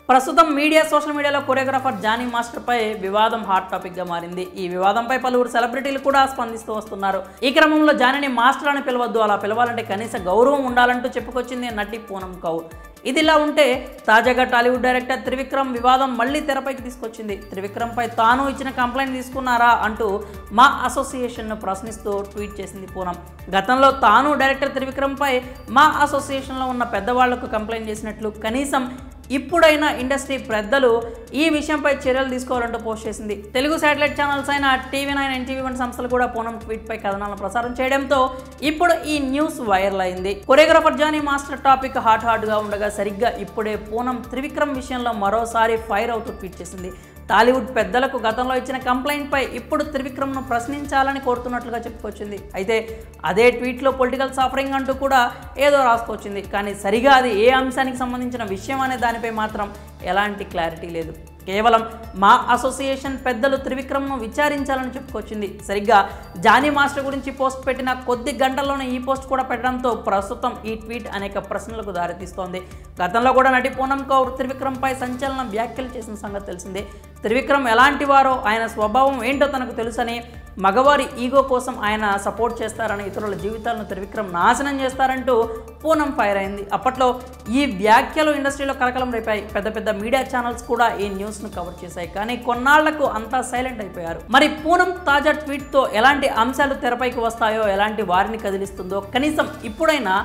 ప్రస్తుతం సోషల్ మీడియాలో choreographer Jani master పై వివాదం హాట్ టాపిక్ గా మారింది. ఈ వివాదంపై పలువురు సెలబ్రిటీలు కూడా స్పందిస్తూ వస్తున్నారు. ఈ క్రమంలో జానీని మాస్టర్ అని పిలవద్దు, అలా పిలవాలంటే కనీస గౌరవం ఉండాలంటూ చెప్పుకొచ్చింది నటి పూనం కౌర్. ఇదిలా ఉంటే తాజాగా టాలీవుడ్ డైరెక్టర్ త్రివిక్రమ్ వివాదం మళ్లీ తెరపైకి తీసుకొచ్చింది. త్రివిక్రమ్ పై తాను ఇచ్చిన కంప్లైంట్ తీసుకున్నారా అంటూ మా అసోసియేషన్ను ప్రశ్నిస్తూ ట్వీట్ చేసింది పూనం. గతంలో తాను డైరెక్టర్ త్రివిక్రమ్ పై మా అసోసియేషన్లో ఉన్న పెద్దవాళ్లకు కంప్లైంట్ చేసినట్లు, కనీసం ఇప్పుడైనా ఇండస్ట్రీ పెద్దలు ఈ విషయంపై చర్యలు తీసుకోవాలంటూ పోస్ట్ చేసింది. తెలుగు శాటిలైట్ ఛానల్స్ అయిన TV9, NTV వంటి సంస్థలు కూడా పూనం ట్వీట్ పై కథనాలను ప్రసారం చేయడంతో ఇప్పుడు ఈ న్యూస్ వైరల్ అయింది. Choreographer Jani master topic hot గా ఉండగా సరిగ్గా ఇప్పుడే పూనం త్రివిక్రమ్ విషయంలో మరోసారి ఫైర్ అవుతూ ట్వీట్ చేసింది. టాలీవుడ్ పెద్దలకు గతంలో ఇచ్చిన కంప్లైంట్ పై ఇప్పుడు త్రివిక్రమ్ను ప్రశ్నించాలని కోరుతున్నట్లుగా చెప్పుకొచ్చింది. అయితే అదే ట్వీట్లో పొలిటికల్ సఫరింగ్ అంటూ కూడా ఏదో రాసుకొచ్చింది. కానీ సరిగా అది ఏ అంశానికి సంబంధించిన విషయం అనే దానిపై మాత్రం ఎలాంటి క్లారిటీ లేదు. కేవలం మా అసోసియేషన్ పెద్దలు త్రివిక్రమ్ను విచారించాలని చెప్పుకొచ్చింది. సరిగ్గా జానీ మాస్టర్ గురించి పోస్ట్ పెట్టిన కొద్ది గంటల్లోనే ఈ పోస్ట్ కూడా పెట్టడంతో ప్రస్తుతం ఈ ట్వీట్ అనేక ప్రశ్నలకు దారితీస్తోంది. గతంలో కూడా నటి పూనం కౌర్ త్రివిక్రమ్ పై సంచలన వ్యాఖ్యలు చేసిన సంగతి తెలిసిందే. త్రివిక్రమ్ ఎలాంటి వారో, ఆయన స్వభావం ఏంటో తనకు తెలుసని, మగవారి ఈగో కోసం ఆయన సపోర్ట్ చేస్తారని, ఇతరుల జీవితాలను త్రివిక్రమ్ నాశనం చేస్తారంటూ పూనం ఫైర్ అయింది. అప్పట్లో ఈ వ్యాఖ్యలు ఇండస్ట్రీలో కలకలం రేపాయి. పెద్ద మీడియా ఛానల్స్ కూడా ఈ న్యూస్ను కవర్ చేశాయి. కానీ కొన్నాళ్లకు అంతా సైలెంట్ అయిపోయారు. మరి పూనం తాజా ట్వీట్తో ఎలాంటి అంశాలు తెరపైకి వస్తాయో, ఎలాంటి వారిని కదిలిస్తుందో, కనీసం ఇప్పుడైనా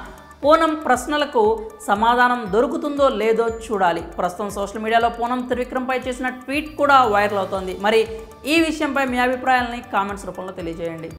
పూనం ప్రశ్నలకు సమాధానం దొరుకుతుందో లేదో చూడాలి. ప్రస్తుతం సోషల్ మీడియాలో పూనం త్రివిక్రమ్ పై చేసిన ట్వీట్ కూడా వైరల్ అవుతోంది. మరి ఈ విషయంపై మీ అభిప్రాయాలని కామెంట్స్ రూపంలో తెలియజేయండి.